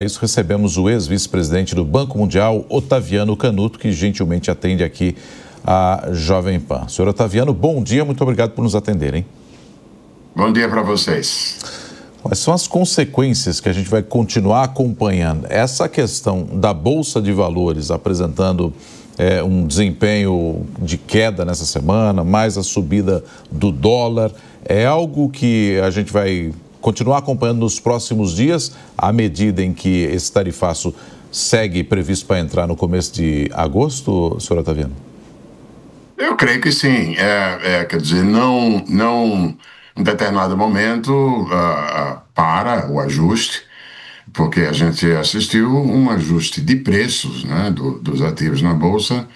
Isso, recebemos o ex-vice-presidente do Banco Mundial, Otaviano Canuto, que gentilmente atende aqui a Jovem Pan. Senhor Otaviano, bom dia, muito obrigado por nos atender, hein? Bom dia para vocês. Quais são as consequências que a gente vai continuar acompanhando? Essa questão da Bolsa de Valores apresentando um desempenho de queda nessa semana, mais a subida do dólar, é algo que a gente vai continuar acompanhando nos próximos dias, à medida em que esse tarifaço segue previsto para entrar no começo de agosto, senhor Otaviano? Eu creio que sim. Quer dizer, não em determinado momento para o ajuste, porque a gente assistiu um ajuste de preços, né, dos ativos na Bolsa,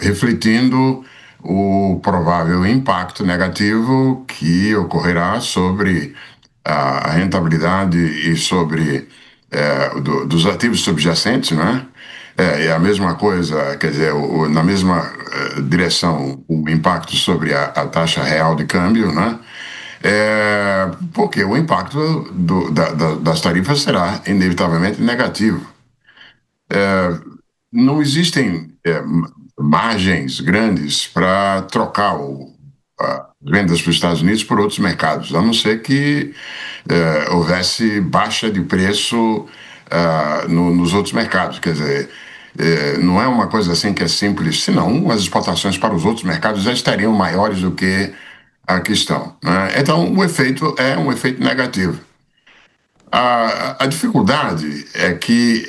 refletindo o provável impacto negativo que ocorrerá sobre a rentabilidade e sobre dos ativos subjacentes, né? É a mesma coisa, quer dizer, na mesma direção, o impacto sobre a taxa real de câmbio, né? Porque o impacto das tarifas será inevitavelmente negativo. Não existem margens grandes para trocar as vendas para os Estados Unidos por outros mercados, a não ser que houvesse baixa de preço nos outros mercados. Quer dizer, não é uma coisa assim que é simples, senão as exportações para os outros mercados já estariam maiores do que a que estão, né? Então, o efeito é um efeito negativo. A dificuldade é que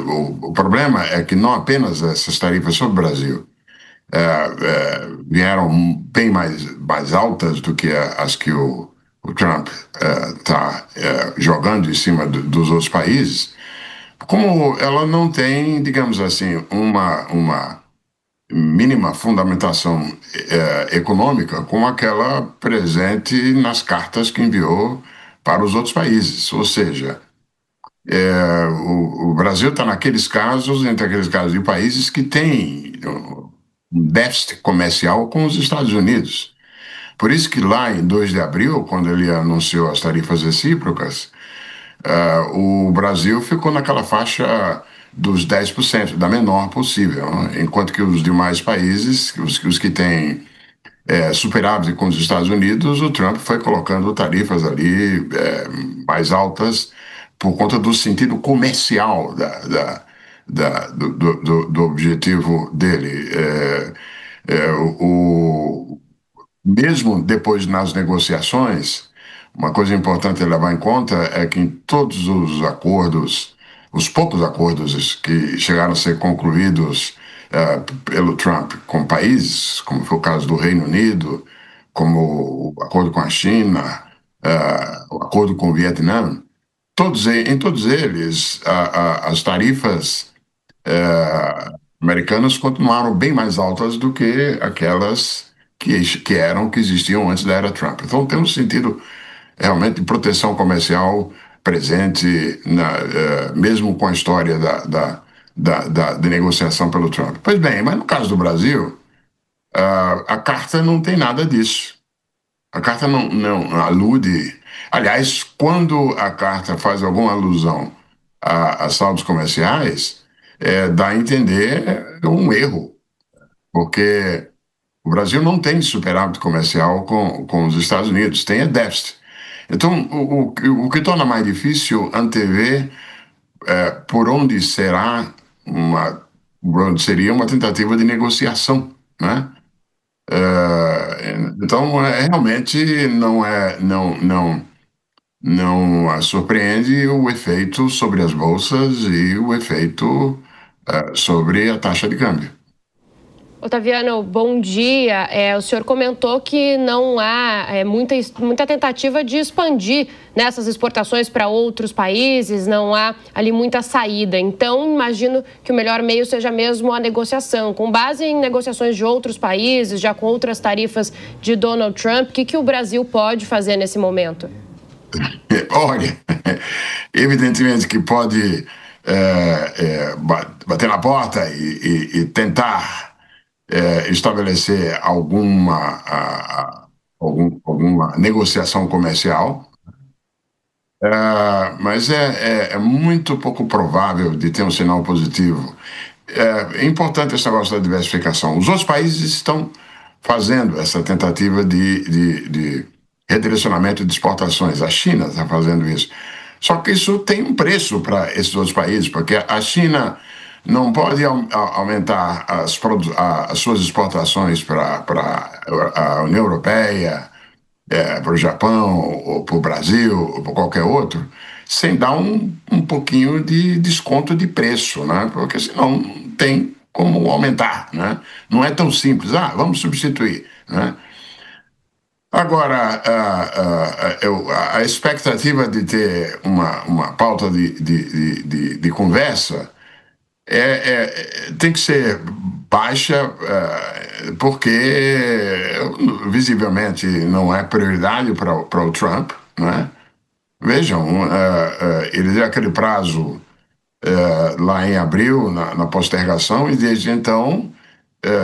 o problema é que não apenas essas tarifas sobre o Brasil vieram bem mais altas do que as que o Trump está jogando em cima dos outros países, como ela não tem, digamos assim, uma mínima fundamentação econômica como aquela presente nas cartas que enviou para os outros países. Ou seja, o Brasil está naqueles casos, entre aqueles casos de países que têm um déficit comercial com os Estados Unidos. Por isso que lá em 2 de abril, quando ele anunciou as tarifas recíprocas, o Brasil ficou naquela faixa dos 10%, da menor possível, né? Enquanto que os demais países, os que têm superávit com os Estados Unidos, o Trump foi colocando tarifas ali mais altas por conta do sentido comercial do objetivo dele. Mesmo depois nas negociações, uma coisa importante a levar em conta é que em todos os acordos, os poucos acordos que chegaram a ser concluídos pelo Trump com países, como foi o caso do Reino Unido, como o acordo com a China, o acordo com o Vietnã, em todos eles as tarifas americanas continuaram bem mais altas do que aquelas que existiam antes da era Trump. Então tem um sentido realmente de proteção comercial presente, mesmo com a história de negociação pelo Trump. Pois bem, mas no caso do Brasil, a carta não tem nada disso. A carta não alude. Aliás, quando a carta faz alguma alusão a saldos comerciais, dá a entender um erro, porque o Brasil não tem superávit comercial com os Estados Unidos, tem déficit. Então, o que torna mais difícil antever por onde seria uma tentativa de negociação, né? Então, realmente não surpreende o efeito sobre as bolsas e o efeito sobre a taxa de câmbio. Otaviano, bom dia. O senhor comentou que não há muita tentativa de expandir nessas exportações para outros países, não há ali muita saída. Então, imagino que o melhor meio seja mesmo a negociação. Com base em negociações de outros países, já com outras tarifas de Donald Trump, o que o Brasil pode fazer nesse momento? Olha, evidentemente que pode bater na porta e tentar estabelecer alguma negociação comercial. Mas é muito pouco provável de ter um sinal positivo. É importante esse negócio da diversificação. Os outros países estão fazendo essa tentativa de redirecionamento de exportações. A China está fazendo isso. Só que isso tem um preço para esses outros países, porque a China não pode aumentar as suas exportações para a União Europeia, para o Japão, ou para o Brasil, ou para qualquer outro, sem dar um pouquinho de desconto de preço, né? Porque senão não tem como aumentar, né? Não é tão simples, vamos substituir, né? Agora, a expectativa de ter uma pauta de conversa tem que ser baixa, porque visivelmente não é prioridade para o Trump, né? Vejam, ele deu aquele prazo lá em abril, na postergação, e desde então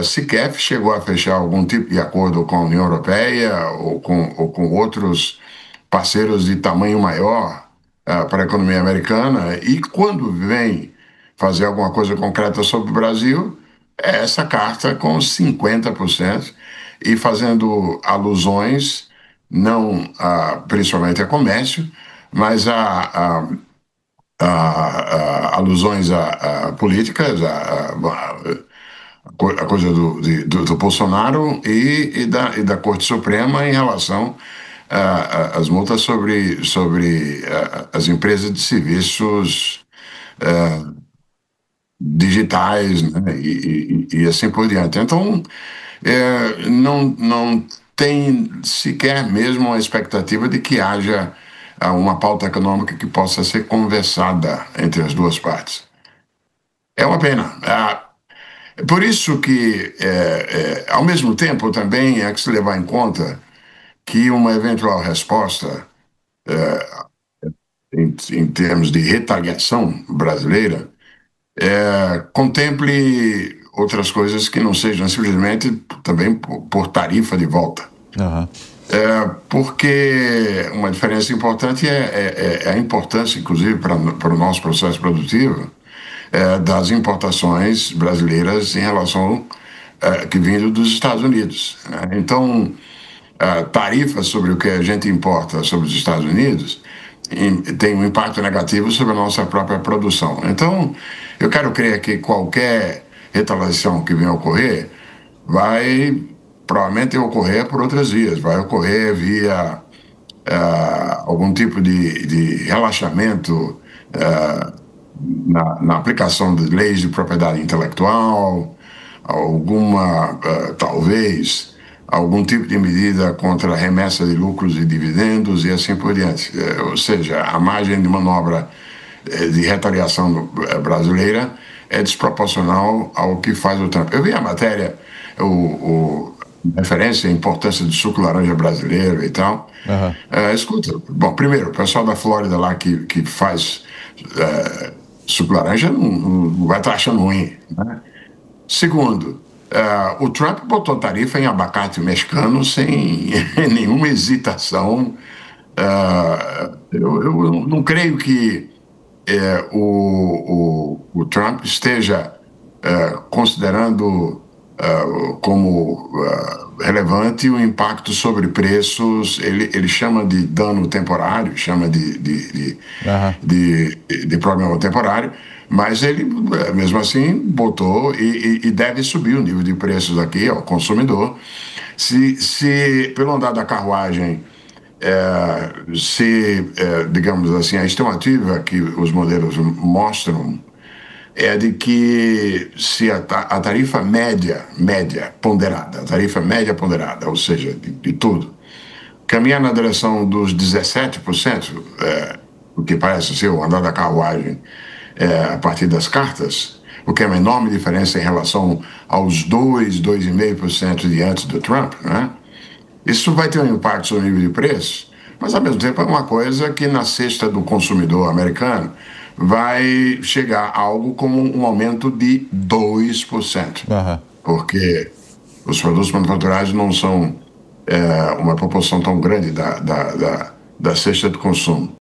sequer chegou a fechar algum tipo de acordo com a União Europeia ou com outros parceiros de tamanho maior para a economia americana. E quando vem fazer alguma coisa concreta sobre o Brasil, é essa carta com 50% e fazendo alusões, não principalmente a comércio, mas alusões a políticas, a coisa do Bolsonaro e da Corte Suprema em relação às multas sobre as empresas de serviços digitais, né, e assim por diante. Então, não tem sequer mesmo a expectativa de que haja uma pauta econômica que possa ser conversada entre as duas partes. É uma pena. Por isso que, ao mesmo tempo, também é que se levar em conta que uma eventual resposta, em termos de retaliação brasileira, contemple outras coisas que não sejam simplesmente também por tarifa de volta. Uhum. Porque uma diferença importante é a importância, inclusive, para o nosso processo produtivo, das importações brasileiras em relação que vindo dos Estados Unidos, né? Então, tarifas sobre o que a gente importa sobre os Estados Unidos tem um impacto negativo sobre a nossa própria produção. Então, eu quero crer que qualquer retaliação que venha a ocorrer vai provavelmente ocorrer por outras vias, vai ocorrer via algum tipo de relaxamento na aplicação de leis de propriedade intelectual, talvez algum tipo de medida contra a remessa de lucros e dividendos e assim por diante. Ou seja, a margem de manobra de retaliação brasileira é desproporcional ao que faz o Trump. Eu vi a matéria, referência à importância do suco laranja brasileiro e tal. Uhum. Escuta, bom, primeiro, o pessoal da Flórida lá que faz suco laranja não vai estar achando ruim, né? Segundo, o Trump botou tarifa em abacate mexicano sem nenhuma hesitação. Eu não creio que o Trump esteja considerando como relevante o impacto sobre preços. Ele chama de dano temporário, chama de problema temporário, mas ele, mesmo assim, botou e deve subir o nível de preços aqui ao consumidor. Se pelo andar da carruagem, digamos assim, a estimativa que os modelos mostram é de que se a tarifa média ponderada, ou seja, de tudo, caminhar na direção dos 17%, o que parece ser o andar da carruagem a partir das cartas, o que é uma enorme diferença em relação aos 2,5% de antes do Trump, né? Isso vai ter um impacto sobre o nível de preço, mas ao mesmo tempo é uma coisa que na cesta do consumidor americano vai chegar a algo como um aumento de 2%. Uhum. Porque os produtos manufaturados não são uma proporção tão grande da cesta do consumo.